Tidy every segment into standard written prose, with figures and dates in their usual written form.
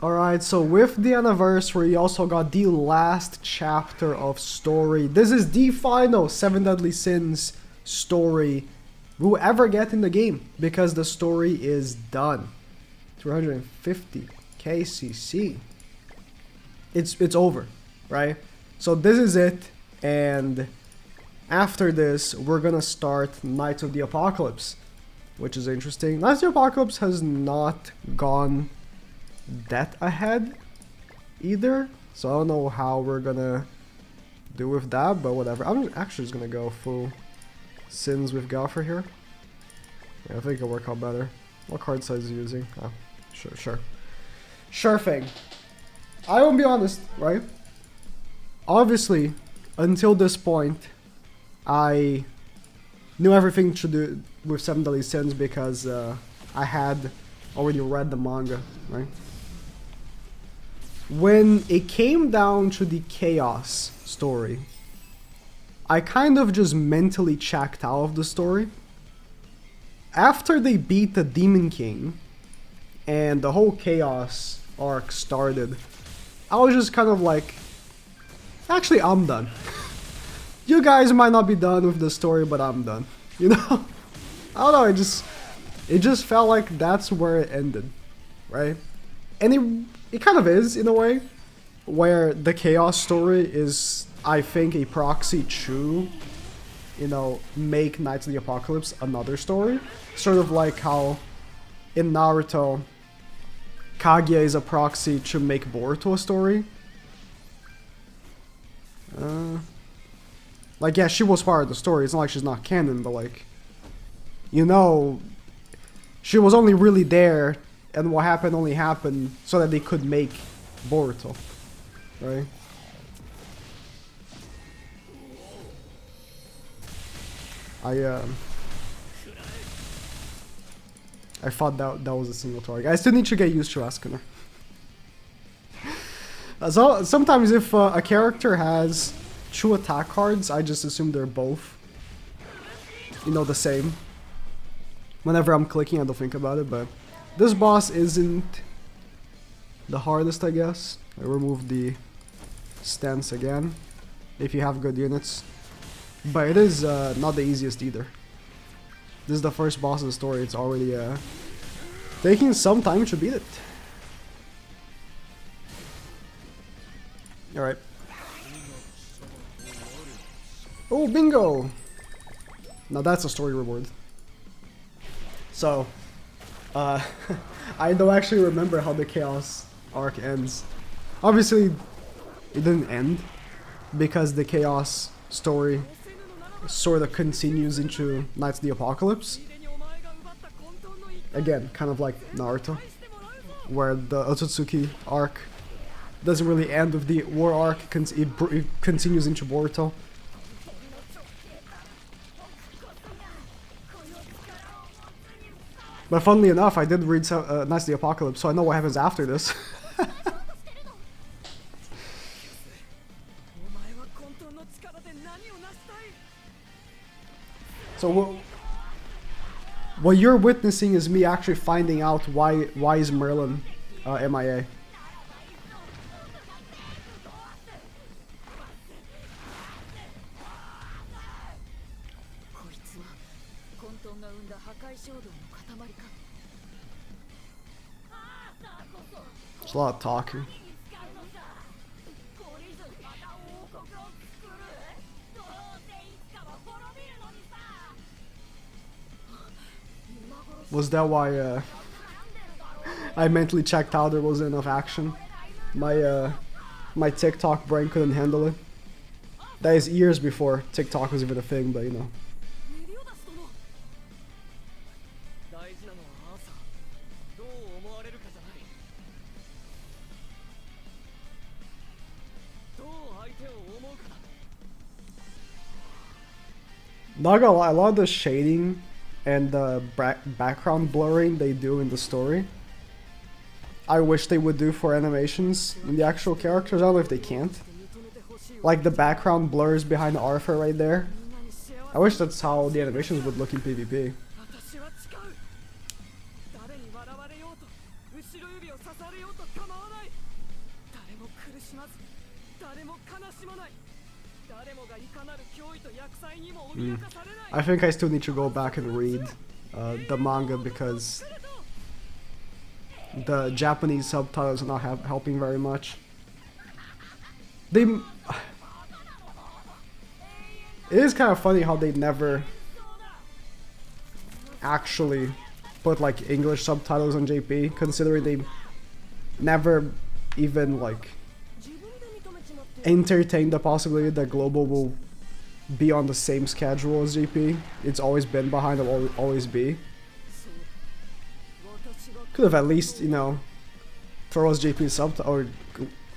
Alright, so with the anniversary, you also got the last chapter of story. This is the final 7 Deadly Sins story we'll ever get in the game, because the story is done. 350 KCC. It's over, right? So this is it, and after this, we're gonna start Knights of the Apocalypse, which is interesting. Knights of the Apocalypse has not gone that ahead either, so I don't know how we're gonna do with that, but whatever. I'm actually just gonna go full Sins with Gopher here. Yeah, I think it'll work out better. What card size is he using? Oh, sure thing. I will be honest, right? Obviously, until this point, I knew everything to do with 7 Deadly Sins because I had already read the manga, right? When it came down to the Chaos story, I kind of just mentally checked out of the story. After they beat the Demon King and the whole Chaos arc started, I was just kind of like, actually I'm done. You guys might not be done with the story, but I'm done. You know? I don't know, it just felt like that's where it ended, right? And it kind of is, in a way, where the Chaos story is, I think, a proxy to, you know, make Knights of the Apocalypse another story. Sort of like how in Naruto, Kaguya is a proxy to make Boruto a story. Like, yeah, she was part of the story. It's not like she's not canon, but like, you know, she was only really there, and what happened only happened so that they could make Boruto, right? I thought that was a single target. I still need to get used to Askener. So sometimes if a character has 2 attack cards, I just assume they're both, you know, the same. Whenever I'm clicking, I don't think about it, but this boss isn't the hardest, I guess. I removed the stance again, if you have good units. But it is not the easiest either. This is the first boss of the story. It's already taking some time to beat it. Alright. Oh, bingo! Now that's a story reward. So, I don't actually remember how the Chaos arc ends. Obviously, it didn't end, because the Chaos story sort of continues into Knights of the Apocalypse. Again, kind of like Naruto, where the Otsutsuki arc doesn't really end with the war arc, it continues into Boruto. But funnily enough, I did read Knights of the Apocalypse, so I know what happens after this. So what you're witnessing is me actually finding out why is Merlin MIA. There's a lot of talking. Was that why I mentally checked out there wasn't enough action? My TikTok brain couldn't handle it. That is years before TikTok was even a thing, but you know. Not gonna lie, a lot of the shading and the background blurring they do in the story, I wish they would do for animations in the actual characters. I don't know if they can't. Like the background blurs behind Arthur right there. I wish that's how the animations would look in PvP. I think I still need to go back and read the manga because the Japanese subtitles are not helping very much. It is kind of funny how they never actually put like English subtitles on JP, considering they never even like entertained the possibility that Global will be on the same schedule as JP. It's always been behind, it will always be. Could have at least, you know, throw us JP or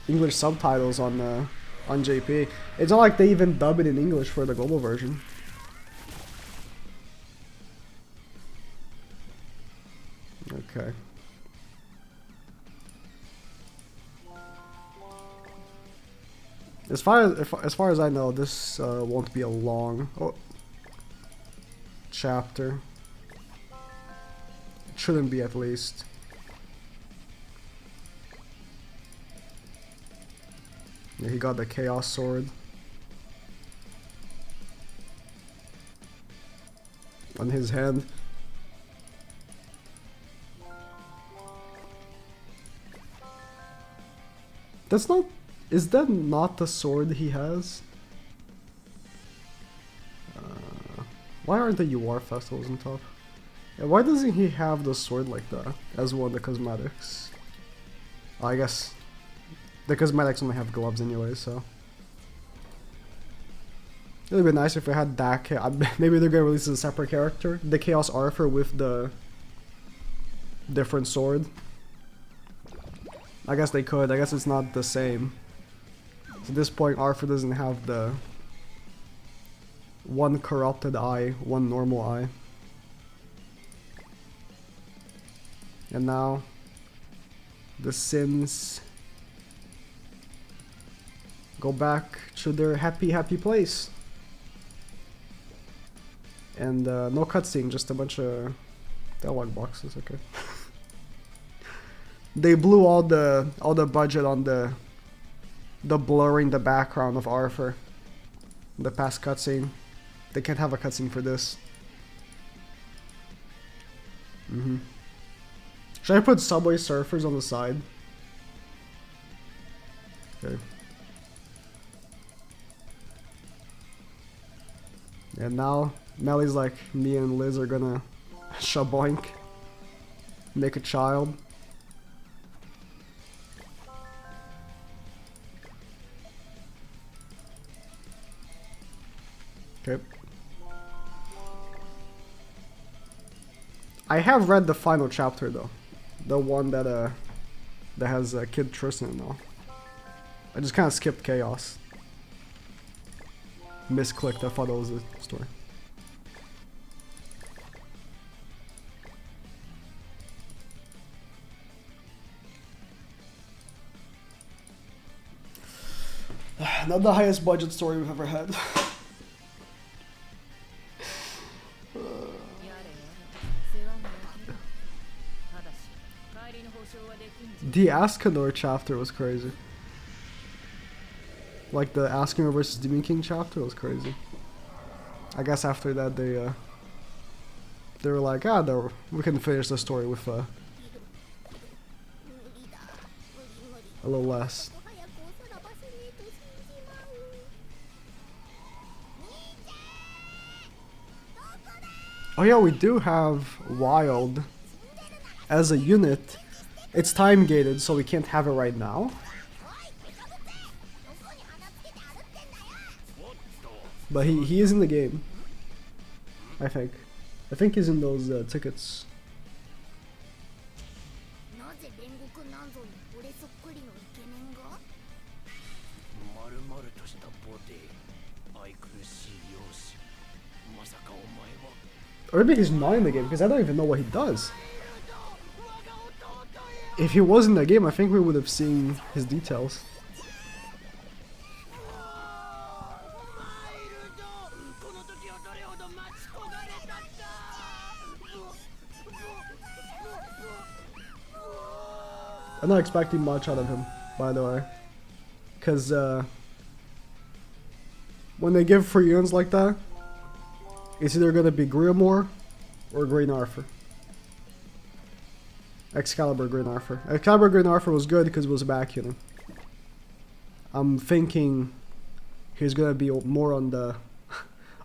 English subtitles on JP. It's not like they even dub it in English for the global version. Okay. As far as I know, this won't be a long chapter. It shouldn't be, at least. Yeah, he got the Chaos Sword on his hand. That's not... Is that not the sword he has? Why aren't the UR festivals on top? Yeah, why doesn't he have the sword like that as one of the cosmetics? Oh, I guess the cosmetics only have gloves anyway, so it would be nice if we had that. Maybe they're gonna release a separate character, the Chaos Arthur with the different sword. I guess they could. I guess it's not the same. At this point, Arthur doesn't have the one corrupted eye, one normal eye. And now, the Sins go back to their happy place. And no cutscene, just a bunch of dialogue boxes, okay. They blew all the budget on the blurring the background of Arthur. The past cutscene. They can't have a cutscene for this. Should I put Subway Surfers on the side? Okay. And now Melly's like, me and Liz are gonna shaboink. Make a child. Okay. I have read the final chapter though, the one that has Kid Tristan and all. I just kind of skipped Chaos. Misclicked. I thought that was the story. Not the highest budget story we've ever had. The Ascanor chapter was crazy. Like the Ascanor versus Demon King chapter was crazy. I guess after that they were like, we can finish the story with a little less. Oh yeah, we do have Wild as a unit. It's time gated, so we can't have it right now. But he is in the game. I think. I think he's in those tickets. Or maybe he's not in the game, because I don't even know what he does. If he was in the game, I think we would have seen his details. I'm not expecting much out of him, by the way. Because when they give free units like that, it's either gonna be Griamore or Green Arthur. Excalibur Green Arthur. Excalibur Green Arthur was good because it was a back unit. I'm thinking he's gonna be more on the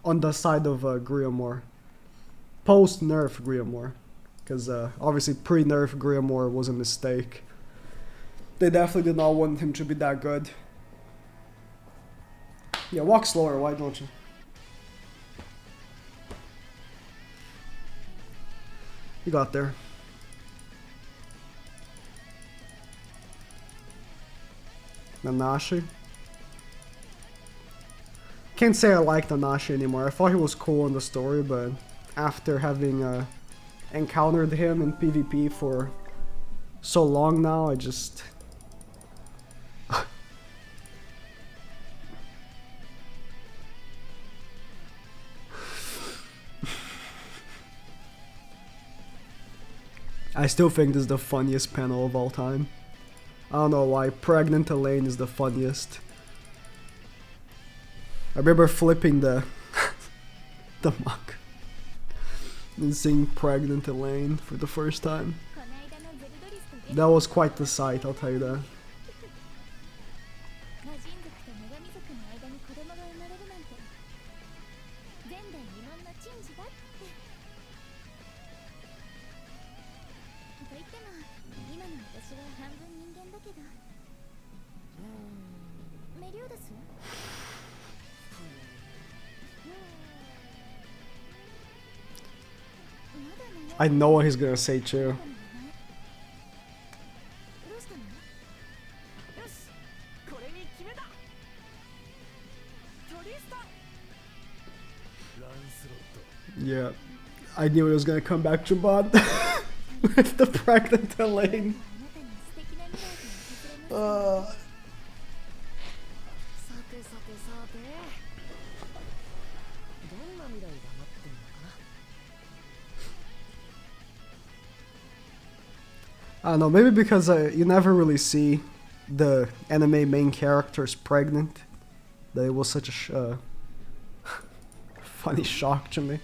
on the side of Griamore. Post nerf Griamore. Because obviously pre-nerf Griamore was a mistake. They definitely did not want him to be that good. Yeah, walk slower, why don't you? You got there. Nanashi. Can't say I like Nanashi anymore. I thought he was cool in the story, but after having encountered him in PvP for so long now, I just... I still think this is the funniest panel of all time. I don't know why, Pregnant Elaine is the funniest. I remember flipping the the manga and seeing Pregnant Elaine for the first time. That was quite the sight, I'll tell you that. I know what he's gonna say too. Yeah, I knew he was gonna come back to Bond with the Pregnant Elaine. I don't know, maybe because you never really see the anime main characters pregnant, that it was such a funny shock to me.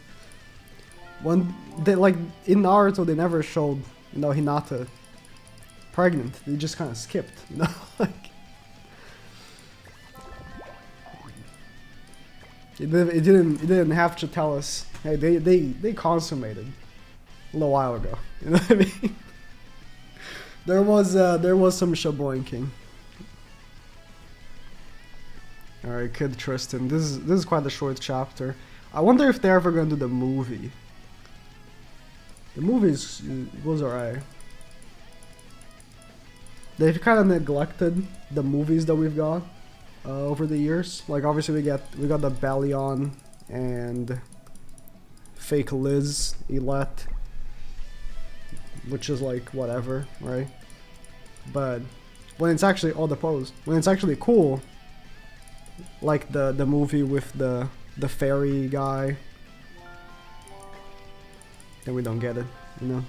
When they, like, in Naruto, they never showed, you know, Hinata pregnant. They just kind of skipped, you know, like. It didn't have to tell us, hey, they consummated a little while ago. You know what I mean? There was some shaboinking. Alright, Kid Tristan. This is quite a short chapter. I wonder if they're ever gonna do the movie. The movie was alright. They've kind of neglected the movies that we've got over the years. Like obviously we got the Ballion and Fake Liz Elette, which is like whatever, right? But when it's actually when it's actually cool, like the movie with the fairy guy, then we don't get it, you know.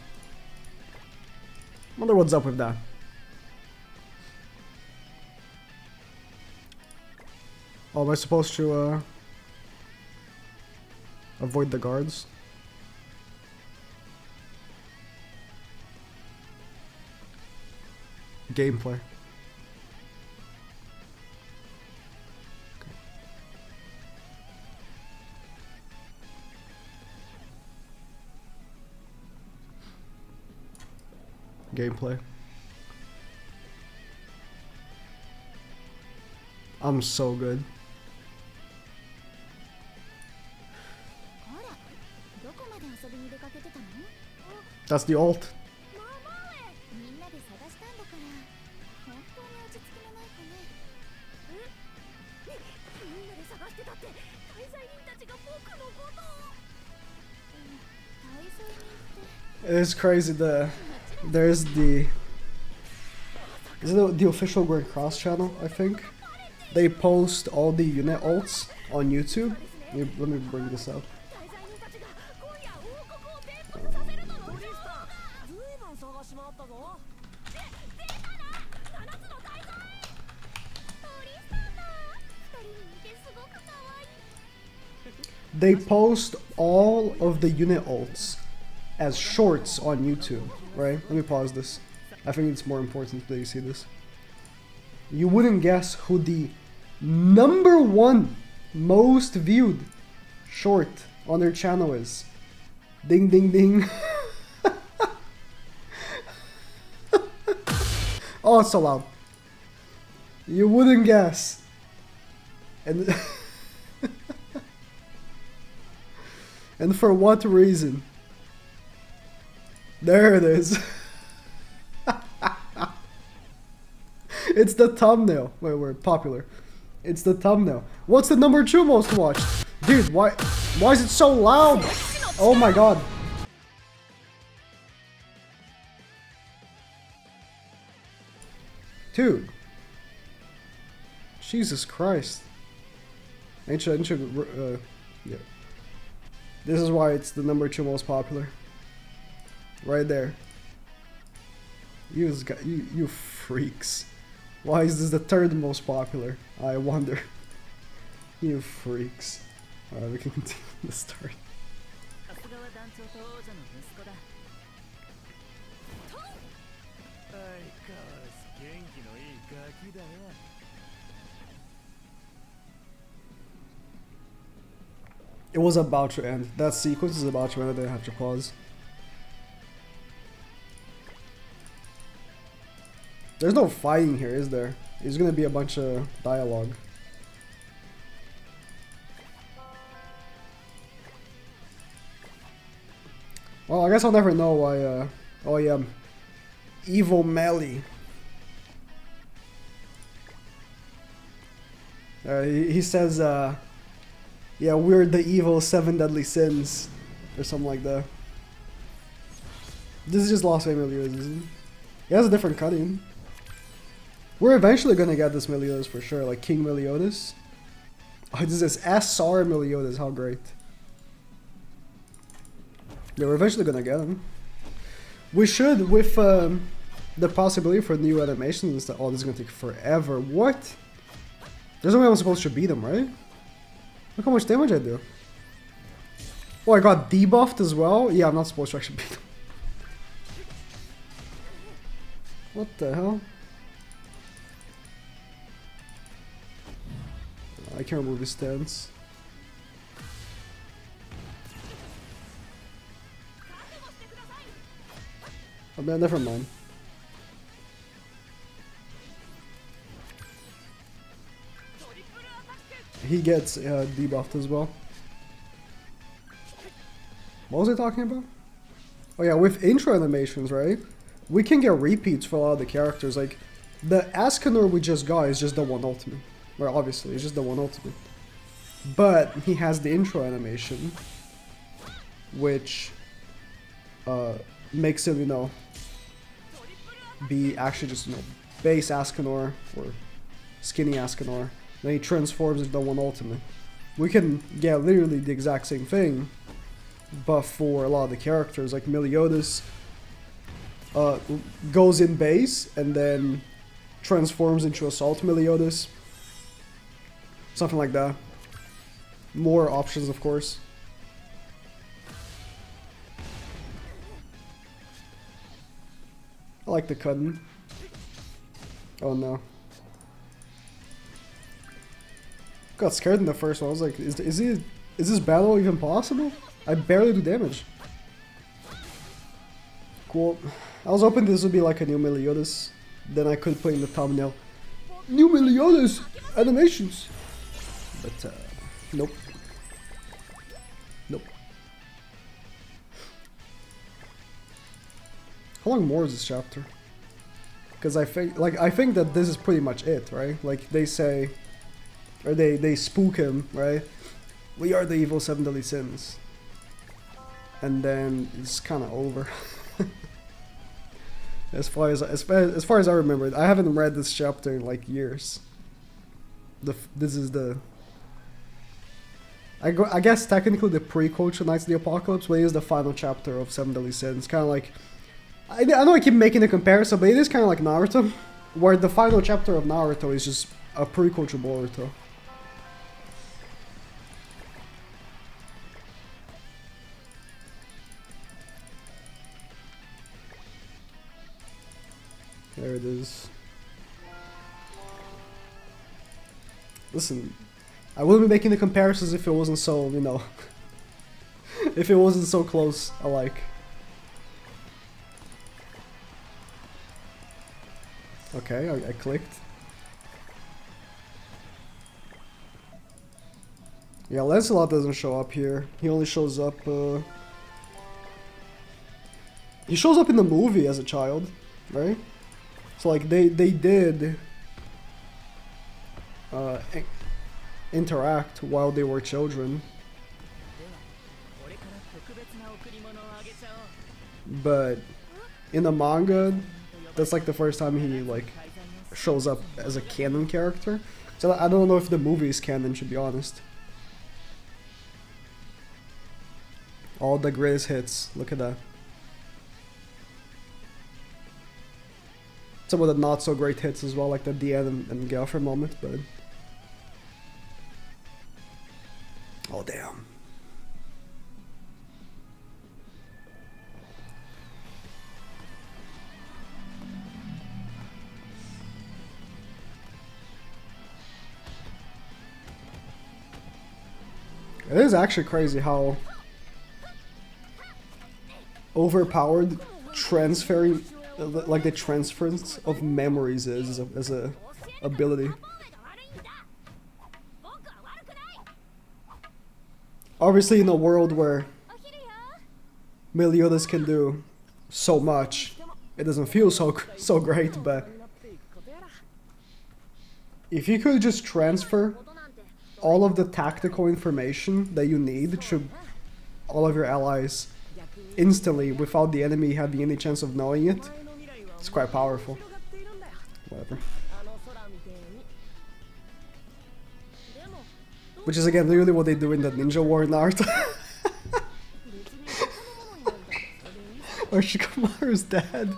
Wonder what's up with that. Oh, am I supposed to avoid the guards? Gameplay. Gameplay. I'm so good. That's the ult. It's crazy. There's the official Great Cross channel, I think. They post all the unit ults on YouTube. Let me bring this up. they post all of the unit ults as shorts on YouTube, right? Let me pause this. I think it's more important that you see this. You wouldn't guess who the #1 most viewed short on their channel is. Ding ding ding. Oh, it's so loud. You wouldn't guess. And and for what reason? There it is. It's the thumbnail. Wait, we're popular. It's the thumbnail. What's the #2 most watched? Dude, why is it so loud? Oh my god. Dude. Jesus Christ. Yeah. This is why it's the #2 most popular. Right there. You freaks. Why is this the 3rd most popular? I wonder. You freaks. Alright, we can continue the start. It was about to end. That sequence is about to end. I didn't have to pause. There's no fighting here, is there? It's gonna be a bunch of dialogue. Well, I guess I'll never know why, oh yeah, Evil Melly. He says, yeah, we're the evil 7 deadly sins, or something like that. This is just Los Meliodas, isn't it? He has a different cutting. We're eventually gonna get this Meliodas for sure, like King Meliodas. Oh, this is SR Meliodas, how great. Yeah, we're eventually gonna get him. We should, with the possibility for new animations, that, oh, this is gonna take forever. What? There's no way I'm supposed to beat him, right? Look how much damage I do. Oh, I got debuffed as well? Yeah, I'm not supposed to actually beat him. What the hell? I can't remove his stance. Oh man, never mind. He gets debuffed as well. What was I talking about? Oh yeah, with intro animations, right? We can get repeats for a lot of the characters. Like, the Ascanor we just got is just the one ultimate. Well, obviously, it's just the one ultimate. But he has the intro animation, which makes him, you know, be actually just, you know, base Ascanor or skinny Ascanor. Then he transforms into the one ultimate. We can get literally the exact same thing, but for a lot of the characters, like Meliodas, goes in base and then transforms into Assault Meliodas. Something like that. More options, of course. I like the cutting. Oh no. Got scared in the first one. I was like, is this battle even possible? I barely do damage. Cool. I was hoping this would be like a new Meliodas. Then I could put in the thumbnail, new Meliodas animations. But nope. Nope. How long more is this chapter? Because I think that this is pretty much it, right? Like they say, or they spook him, right? We are the evil 7 deadly sins. And then it's kind of over. as far as I remember, I haven't read this chapter in like years. This is the, I guess technically the prequel to Knights of the Apocalypse, but it is the final chapter of 7 Deadly Sins. Kind of like, I know I keep making the comparison, but it is kind of like Naruto, where the final chapter of Naruto is just a prequel to Boruto. There it is. Listen, I wouldn't be making the comparisons if it wasn't so, you know, if it wasn't so close alike. Okay, I clicked. Yeah, Lancelot doesn't show up here. He only shows up, he shows up in the movie as a child, right? So like they did interact while they were children. But in the manga, that's like the first time he like shows up as a canon character. So I don't know if the movie is canon, to be honest. All the greatest hits, look at that. Some of the not so great hits as well, like the Deanne and Gelfred moment, but... Oh damn. It is actually crazy how overpowered transferring, like the transference of memories is as a ability. Obviously, in a world where Meliodas can do so much, it doesn't feel so great. But if you could just transfer all of the tactical information that you need to all of your allies instantly without the enemy having any chance of knowing it, it's quite powerful. Whatever. Which is again literally what they do in the Ninja War Naruto. Or Shikamaru's dad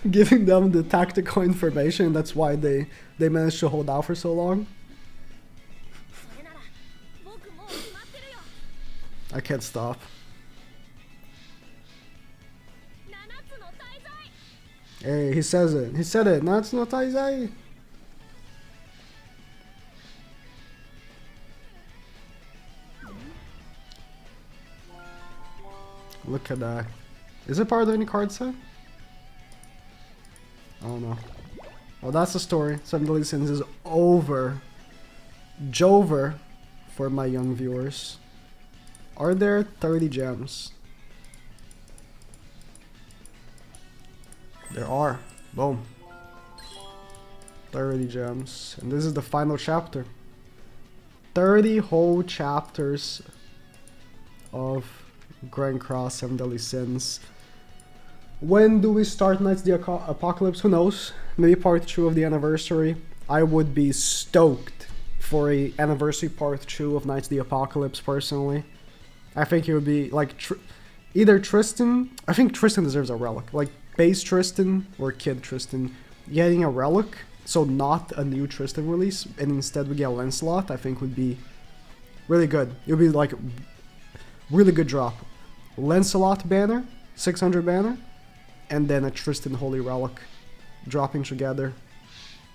giving them the tactical information. That's why they managed to hold out for so long. I can't stop. Hey, he says it. He said it. Natsu no Taizai. Look at that. Is it part of any card set? I don't know. Well, that's the story. Seven Deadly Sins is over. Jover for my young viewers. Are there 30 gems? There are. Boom. 30 gems. And this is the final chapter. 30 whole chapters of Grand Cross 7 Deadly Sins. When do we start Knights of the Apocalypse? Who knows? Maybe part 2 of the anniversary. I would be stoked for a anniversary part 2 of Knights of the Apocalypse personally. I think it would be like either Tristan. I think Tristan deserves a relic. Like base Tristan or Kid Tristan getting a relic. So not a new Tristan release, and instead we get Lancelot. I think would be really good. It would be like really good drop. Lancelot banner, 600 banner, and then a Tristan Holy Relic dropping together.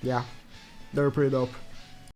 Yeah, they were pretty dope.